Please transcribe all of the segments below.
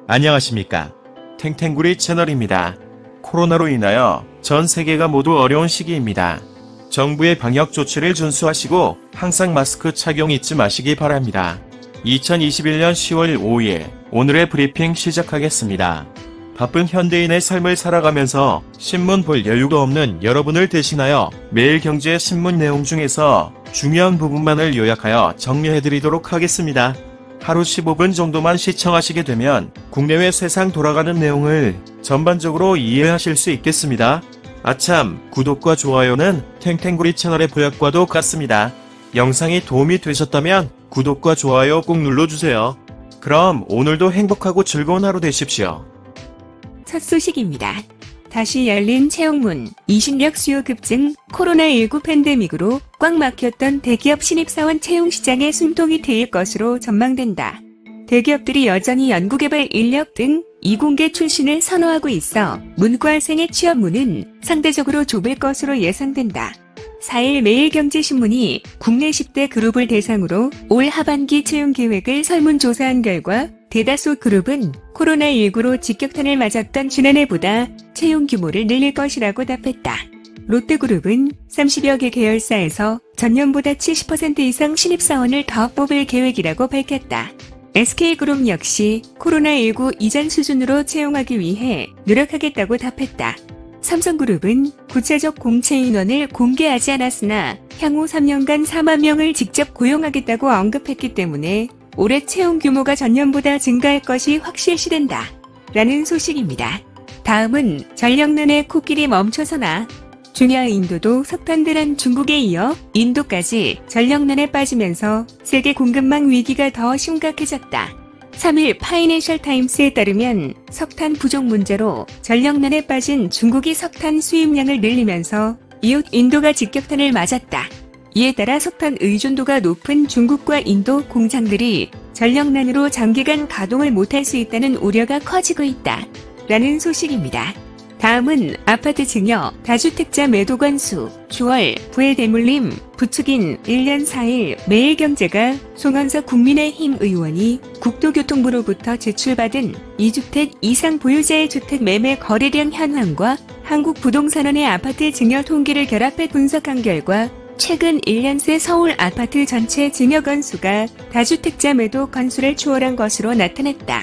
안녕하십니까. 탱탱구리 채널입니다. 코로나로 인하여 전 세계가 모두 어려운 시기입니다. 정부의 방역 조치를 준수하시고 항상 마스크 착용 잊지 마시기 바랍니다. 2021년 10월 5일 오늘의 브리핑 시작하겠습니다. 바쁜 현대인의 삶을 살아가면서 신문 볼 여유가 없는 여러분을 대신하여 매일경제 신문 내용 중에서 중요한 부분만을 요약하여 정리해드리도록 하겠습니다. 하루 15분 정도만 시청하시게 되면 국내외 세상 돌아가는 내용을 전반적으로 이해하실 수 있겠습니다. 아참, 구독과 좋아요는 탱탱구리 채널의 보약과도 같습니다. 영상이 도움이 되셨다면 구독과 좋아요 꼭 눌러주세요. 그럼 오늘도 행복하고 즐거운 하루 되십시오. 첫 소식입니다. 다시 열린 채용문, 이신력 수요 급증, 코로나19 팬데믹으로 꽉 막혔던 대기업 신입사원 채용 시장에 숨통이 트일 것으로 전망된다. 대기업들이 여전히 연구개발 인력 등 이공계 출신을 선호하고 있어 문과생의 취업문은 상대적으로 좁을 것으로 예상된다. 4일 매일경제신문이 국내 10대 그룹을 대상으로 올 하반기 채용 계획을 설문조사한 결과 대다수 그룹은 코로나19로 직격탄을 맞았던 지난해보다 채용 규모를 늘릴 것이라고 답했다. 롯데그룹은 30여 개 계열사에서 전년보다 70% 이상 신입사원을 더 뽑을 계획이라고 밝혔다. SK그룹 역시 코로나19 이전 수준으로 채용하기 위해 노력하겠다고 답했다. 삼성그룹은 구체적 공채 인원을 공개하지 않았으나 향후 3년간 4만 명을 직접 고용하겠다고 언급했기 때문에 올해 채용 규모가 전년보다 증가할 것이 확실시된다. 라는 소식입니다. 다음은 전력난의 코끼리 멈춰서나. 중야 인도도 석탄대란 중국에 이어 인도까지 전력난에 빠지면서 세계 공급망 위기가 더 심각해졌다. 3일 파이낸셜 타임스에 따르면 석탄 부족 문제로 전력난에 빠진 중국이 석탄 수입량을 늘리면서 이웃 인도가 직격탄을 맞았다. 이에 따라 석탄 의존도가 높은 중국과 인도 공장들이 전력난으로 장기간 가동을 못할 수 있다는 우려가 커지고 있다. 라는 소식입니다. 다음은 아파트 증여, 다주택자 매도 건수, 주월, 부의 대물림, 부추긴 1년 4일 매일경제가 송원석 국민의힘 의원이 국토교통부로부터 제출받은 2주택 이상 보유자의 주택 매매 거래량 현황과 한국부동산원의 아파트 증여 통계를 결합해 분석한 결과 최근 1년 새 서울 아파트 전체 증여 건수가 다주택자 매도 건수를 초월한 것으로 나타났다.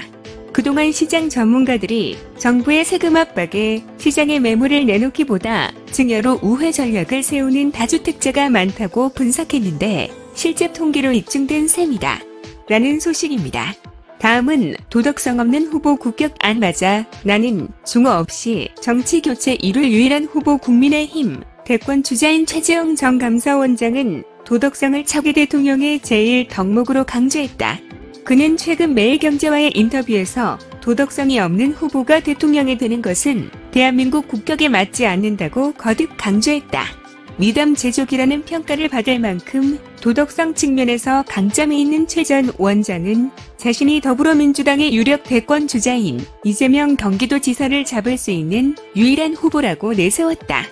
그동안 시장 전문가들이 정부의 세금 압박에 시장에 매물을 내놓기보다 증여로 우회 전략을 세우는 다주택자가 많다고 분석했는데 실제 통계로 입증된 셈이다. 라는 소식입니다. 다음은 도덕성 없는 후보 국격 안 맞아 나는 중호 없이 정치 교체 이룰 유일한 후보 국민의힘 대권 주자인 최재형 전 감사원장은 도덕성을 차기 대통령의 제1 덕목으로 강조했다. 그는 최근 매일경제와의 인터뷰에서 도덕성이 없는 후보가 대통령이 되는 것은 대한민국 국격에 맞지 않는다고 거듭 강조했다. 미담 제조기라는 평가를 받을 만큼 도덕성 측면에서 강점이 있는 최 전 원장은 자신이 더불어민주당의 유력 대권 주자인 이재명 경기도지사를 잡을 수 있는 유일한 후보라고 내세웠다.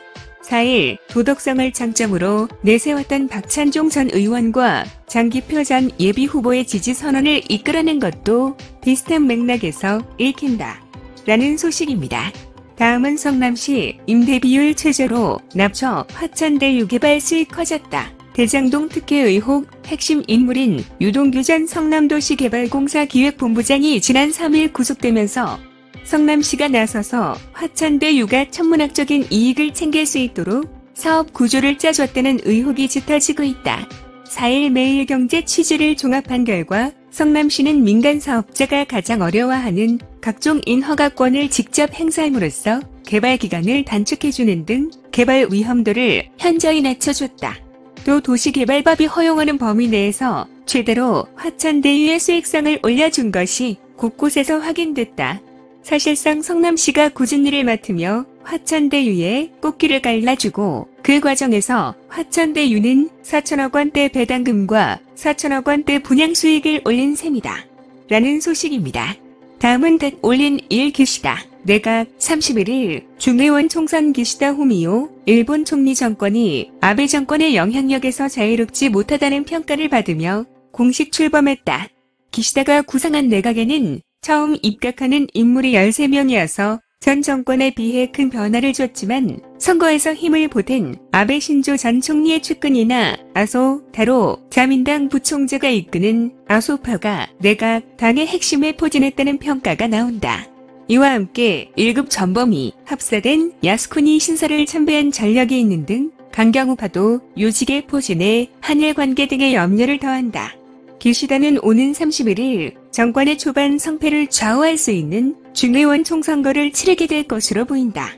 4일 도덕성을 장점으로 내세웠던 박찬종 전 의원과 장기표 전 예비후보의 지지 선언을 이끌어낸 것도 비슷한 맥락에서 읽힌다. 라는 소식입니다. 다음은 성남시 임대비율 최저로 납쳐 화천대유 개발 수익 커졌다. 대장동 특혜 의혹 핵심 인물인 유동규 전 성남도시개발공사 기획본부장이 지난 3일 구속되면서 성남시가 나서서 화천대유가 천문학적인 이익을 챙길 수 있도록 사업 구조를 짜줬다는 의혹이 짙어지고 있다. 4일 매일경제 취재를 종합한 결과 성남시는 민간 사업자가 가장 어려워하는 각종 인허가권을 직접 행사함으로써 개발 기간을 단축해주는 등 개발 위험도를 현저히 낮춰줬다. 또 도시개발법이 허용하는 범위 내에서 최대로 화천대유의 수익성을 올려준 것이 곳곳에서 확인됐다. 사실상 성남시가 굳은 일을 맡으며 화천대유에 꽃길을 갈라주고 그 과정에서 화천대유는 4천억 원대 배당금과 4천억 원대 분양 수익을 올린 셈이다. 라는 소식입니다. 다음은 닷 올린 일 기시다. 내각 31일 중의원 총선 기시다 후미오 일본 총리 정권이 아베 정권의 영향력에서 자유롭지 못하다는 평가를 받으며 공식 출범했다. 기시다가 구상한 내각에는 처음 입각하는 인물이 13명이어서 전 정권에 비해 큰 변화를 줬지만 선거에서 힘을 보탠 아베 신조 전 총리의 측근이나 아소, 다로, 자민당 부총재가 이끄는 아소파가 내각 당의 핵심에 포진했다는 평가가 나온다. 이와 함께 1급 전범이 합사된 야스쿠니 신사를 참배한 전력이 있는 등 강경우파도 요직에 포진해 한일 관계 등의 염려를 더한다. 기시다는 오는 31일 정권의 초반 성패를 좌우할 수 있는 중의원 총선거를 치르게 될 것으로 보인다.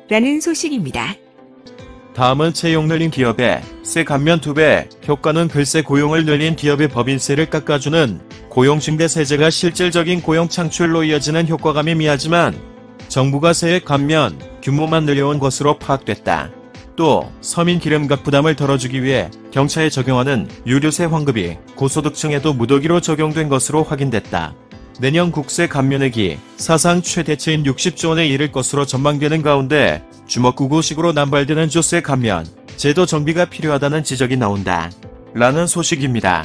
라는 소식입니다. 다음은 채용 늘린 기업의 세 감면 2배, 효과는 글쎄 고용을 늘린 기업의 법인세를 깎아주는 고용증대세제가 실질적인 고용 창출로 이어지는 효과감이 미하지만 정부가 세액 감면 규모만 늘려온 것으로 파악됐다. 또 서민 기름값 부담을 덜어주기 위해 경차에 적용하는 유류세 환급이 고소득층에도 무더기로 적용된 것으로 확인됐다. 내년 국세 감면액이 사상 최대치인 60조 원에 이를 것으로 전망되는 가운데 주먹구구식으로 남발되는 조세 감면 제도 정비가 필요하다는 지적이 나온다. 라는 소식입니다.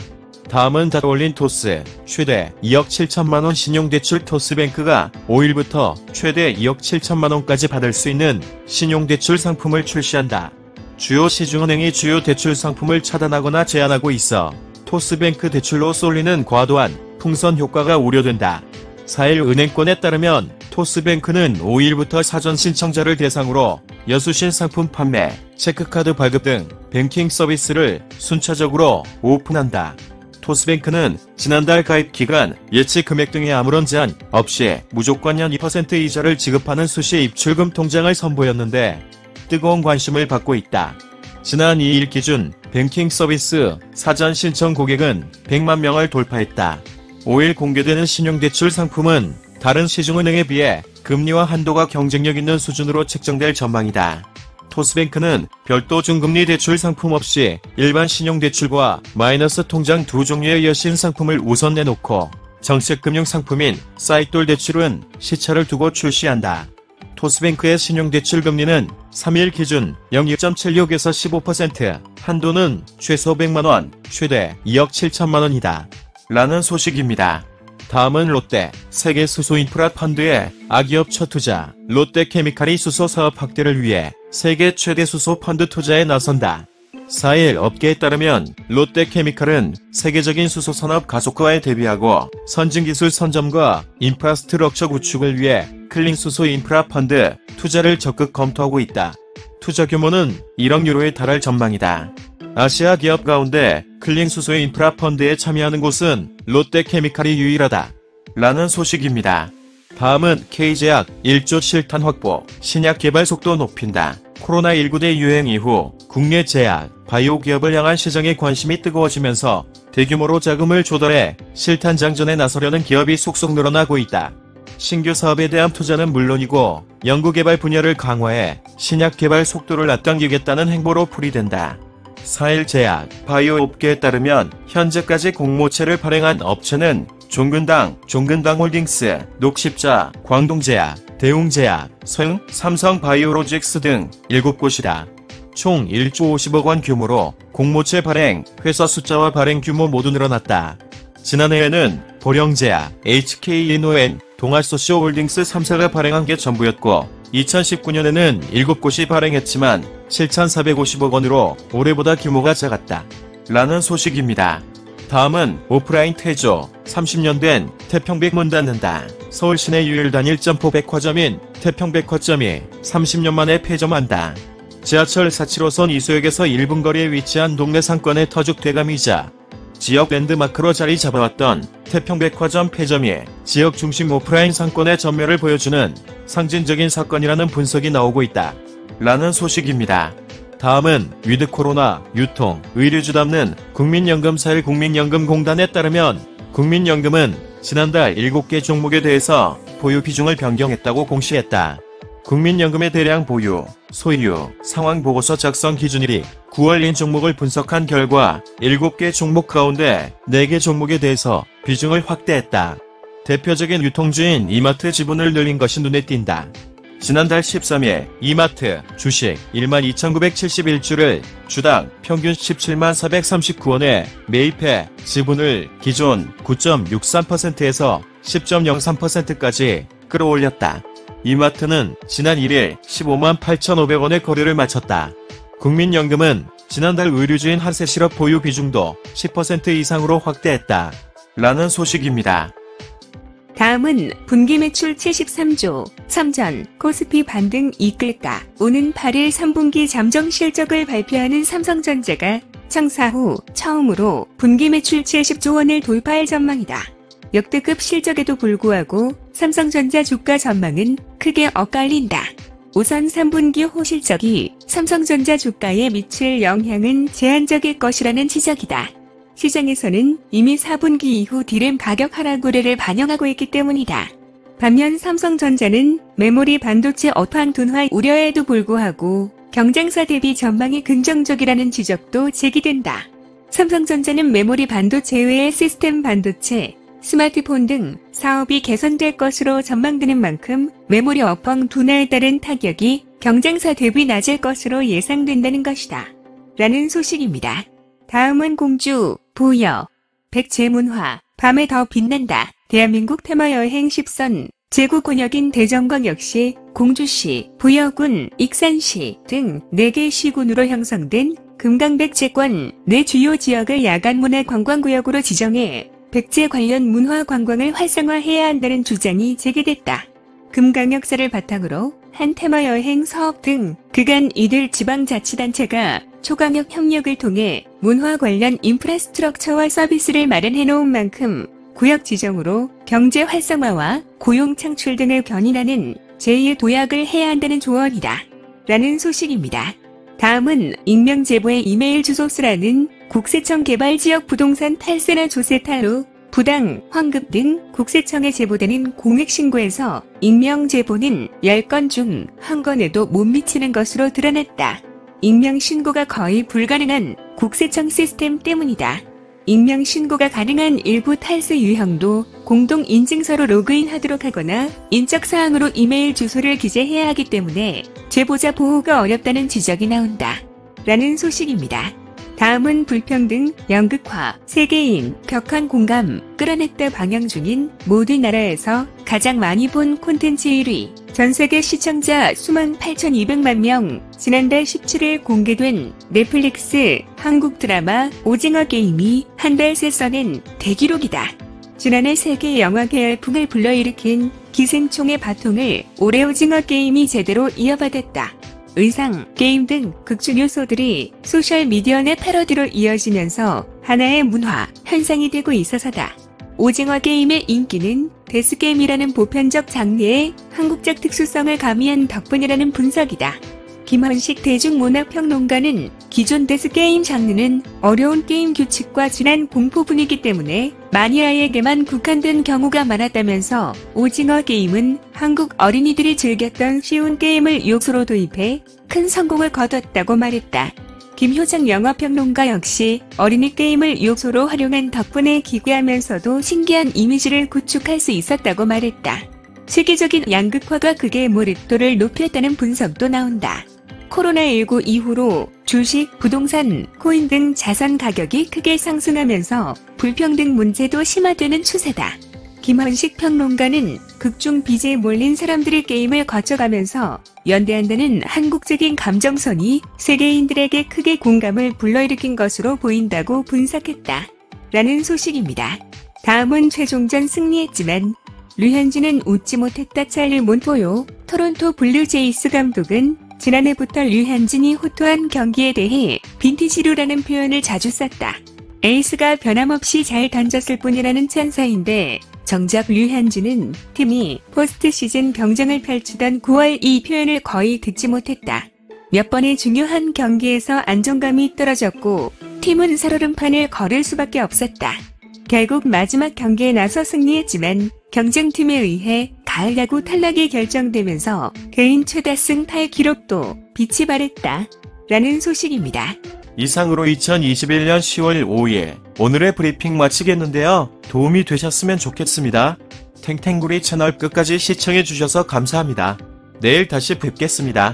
다음은 다 올린 토스, 최대 2억 7천만원 신용대출 토스뱅크가 5일부터 최대 2억 7천만원까지 받을 수 있는 신용대출 상품을 출시한다. 주요 시중은행이 주요 대출 상품을 차단하거나 제한하고 있어 토스뱅크 대출로 쏠리는 과도한 풍선 효과가 우려된다. 4일 은행권에 따르면 토스뱅크는 5일부터 사전 신청자를 대상으로 여수신 상품 판매, 체크카드 발급 등 뱅킹 서비스를 순차적으로 오픈한다. 토스뱅크는 지난달 가입 기간, 예치 금액 등의 아무런 제한 없이 무조건 연 2% 이자를 지급하는 수시 입출금 통장을 선보였는데 뜨거운 관심을 받고 있다. 지난 2일 기준 뱅킹 서비스 사전 신청 고객은 100만 명을 돌파했다. 5일 공개되는 신용대출 상품은 다른 시중은행에 비해 금리와 한도가 경쟁력 있는 수준으로 책정될 전망이다. 토스뱅크는 별도 중금리 대출 상품 없이 일반 신용대출과 마이너스 통장 두 종류의 여신 상품을 우선 내놓고 정책금융 상품인 사이돌 대출은 시차를 두고 출시한다. 토스뱅크의 신용대출 금리는 3일 기준 0.76에서 15%, 한도는 최소 100만원, 최대 2억 7천만원이다. 라는 소식입니다. 다음은 롯데, 세계 수소 인프라 펀드의 아기업 첫 투자, 롯데케미칼이 수소 사업 확대를 위해 세계 최대 수소 펀드 투자에 나선다. 4일 업계에 따르면 롯데케미칼은 세계적인 수소 산업 가속화에 대비하고 선진기술 선점과 인프라스트럭처 구축을 위해 클린 수소 인프라 펀드 투자를 적극 검토하고 있다. 투자 규모는 1억 유로에 달할 전망이다. 아시아 기업 가운데 클린 수소 인프라 펀드에 참여하는 곳은 롯데케미칼이 유일하다. 라는 소식입니다. 다음은 K제약 1조 실탄 확보, 신약 개발 속도 높인다. 코로나19 대유행 이후 국내 제약, 바이오 기업을 향한 시장의 관심이 뜨거워지면서 대규모로 자금을 조달해 실탄 장전에 나서려는 기업이 속속 늘어나고 있다. 신규 사업에 대한 투자는 물론이고 연구개발 분야를 강화해 신약 개발 속도를 앞당기겠다는 행보로 풀이된다. 4일 제약, 바이오 업계에 따르면 현재까지 공모체를 발행한 업체는 종근당 녹십자, 광동제약, 대웅제약, 삼성바이오로직스 등 7곳이다. 총 1조 50억 원 규모로 공모체 발행, 회사 숫자와 발행 규모 모두 늘어났다. 지난해에는 보령제약, HK이노엔, 동아소시오홀딩스 3사가 발행한 게 전부였고 2019년에는 7곳이 발행했지만 7,450억 원으로 올해보다 규모가 작았다. 라는 소식입니다. 다음은 오프라인 퇴조, 30년 된 태평백 문 닫는다. 서울 시내 유일 단일 점포 백화점인 태평백화점이 30년 만에 폐점한다. 지하철 475선 이수역에서 1분 거리에 위치한 동네 상권의 터줏 대감이자 지역 랜드마크로 자리 잡아왔던 태평백화점 폐점이 지역 중심 오프라인 상권의 전멸을 보여주는 상징적인 사건이라는 분석이 나오고 있다. 라는 소식입니다. 다음은 위드 코로나, 유통, 의료주 담는 국민연금사일 국민연금공단에 따르면 국민연금은 지난달 7개 종목에 대해서 보유 비중을 변경했다고 공시했다. 국민연금의 대량 보유, 소유, 상황보고서 작성 기준일이 9월인 종목을 분석한 결과 7개 종목 가운데 4개 종목에 대해서 비중을 확대했다. 대표적인 유통주인 이마트 지분을 늘린 것이 눈에 띈다. 지난달 13일 이마트 주식 12,971주를 주당 평균 17만 439원에 매입해 지분을 기존 9.63%에서 10.03%까지 끌어올렸다. 이마트는 지난 1일 15만 8,500원의 거래를 마쳤다. 국민연금은 지난달 의료주인 한세 실업 보유 비중도 10% 이상으로 확대했다. 라는 소식입니다. 다음은 분기 매출 73조, 삼전, 코스피 반등 이끌까? 오는 8일 3분기 잠정 실적을 발표하는 삼성전자가 창사 후 처음으로 분기 매출 70조 원을 돌파할 전망이다. 역대급 실적에도 불구하고 삼성전자 주가 전망은 크게 엇갈린다. 우선 3분기 호실적이 삼성전자 주가에 미칠 영향은 제한적일 것이라는 지적이다. 시장에서는 이미 4분기 이후 D램 가격 하락 우려를 반영하고 있기 때문이다. 반면 삼성전자는 메모리 반도체 업황 둔화 우려에도 불구하고 경쟁사 대비 전망이 긍정적이라는 지적도 제기된다. 삼성전자는 메모리 반도체 외의 시스템 반도체, 스마트폰 등 사업이 개선될 것으로 전망되는 만큼 메모리 업황 둔화에 따른 타격이 경쟁사 대비 낮을 것으로 예상된다는 것이다. 라는 소식입니다. 다음은 공주, 부여, 백제문화, 밤에 더 빛난다. 대한민국 테마여행 10선, 제국권역인 대전광 역시 공주시, 부여군, 익산시 등 4개 시군으로 형성된 금강백제권 내 주요 지역을 야간문화관광구역으로 지정해 백제 관련 문화 관광을 활성화해야 한다는 주장이 제기됐다. 금강 역사를 바탕으로 한 테마여행 사업 등 그간 이들 지방자치단체가 초강력 협력을 통해 문화 관련 인프라스트럭처와 서비스를 마련해놓은 만큼 구역 지정으로 경제 활성화와 고용 창출 등을 견인하는 제2의 도약을 해야 한다는 조언이다. 라는 소식입니다. 다음은 익명 제보의 이메일 주소 쓰라는 국세청 개발지역 부동산 탈세나 조세 탈루, 부당, 환급 등 국세청에 제보되는 공익신고에서 익명 제보는 10건 중 1건에도 못 미치는 것으로 드러났다. 익명 신고가 거의 불가능한 국세청 시스템 때문이다. 익명 신고가 가능한 일부 탈세 유형도 공동 인증서로 로그인하도록 하거나 인적 사항으로 이메일 주소를 기재해야 하기 때문에 제보자 보호가 어렵다는 지적이 나온다. 라는 소식입니다. 다음은 불평등, 연극화, 세계인, 격한 공감, 끌어냈다 방영 중인 모든 나라에서 가장 많이 본 콘텐츠 1위, 전세계 시청자 수만 8,200만 명, 지난달 17일 공개된 넷플릭스 한국 드라마 오징어 게임이 한 달 새 써낸 대기록이다. 지난해 세계 영화계 열풍을 불러일으킨 기생충의 바통을 올해 오징어 게임이 제대로 이어받았다. 의상, 게임 등 극중 요소들이 소셜미디어 내 패러디로 이어지면서 하나의 문화, 현상이 되고 있어서다. 오징어 게임의 인기는 데스게임이라는 보편적 장르의 한국적 특수성을 가미한 덕분이라는 분석이다. 김헌식 대중문화평론가는 기존 데스게임 장르는 어려운 게임 규칙과 진한 공포 분위기 때문에 마니아에게만 국한된 경우가 많았다면서 오징어 게임은 한국 어린이들이 즐겼던 쉬운 게임을 요소로 도입해 큰 성공을 거뒀다고 말했다. 김효정 영화평론가 역시 어린이 게임을 요소로 활용한 덕분에 기괴하면서도 신기한 이미지를 구축할 수 있었다고 말했다. 세계적인 양극화가 극의 몰입도를 높였다는 분석도 나온다. 코로나19 이후로 주식, 부동산, 코인 등 자산 가격이 크게 상승하면서 불평등 문제도 심화되는 추세다. 김헌식 평론가는 극중 빚에 몰린 사람들이 게임을 거쳐가면서 연대한다는 한국적인 감정선이 세계인들에게 크게 공감을 불러일으킨 것으로 보인다고 분석했다. 라는 소식입니다. 다음은 최종전 승리했지만 류현진은 웃지 못했다. 찰리 몬토요, 토론토 블루제이스 감독은 지난해부터 류현진이 호투한 경기에 대해 빈티지류라는 표현을 자주 썼다. 에이스가 변함없이 잘 던졌을 뿐이라는 찬사인데 정작 류현진은 팀이 포스트 시즌 경쟁을 펼치던 9월 이 표현을 거의 듣지 못했다. 몇 번의 중요한 경기에서 안정감이 떨어졌고 팀은 살얼음판을 걸을 수밖에 없었다. 결국 마지막 경기에 나서 승리했지만 경쟁팀에 의해 가을 야구 탈락이 결정되면서 개인 최다승 탈 기록도 빛이 발했다. 라는 소식입니다. 이상으로 2021년 10월 5일 오늘의 브리핑 마치겠는데요. 도움이 되셨으면 좋겠습니다. 탱탱구리 채널 끝까지 시청해주셔서 감사합니다. 내일 다시 뵙겠습니다.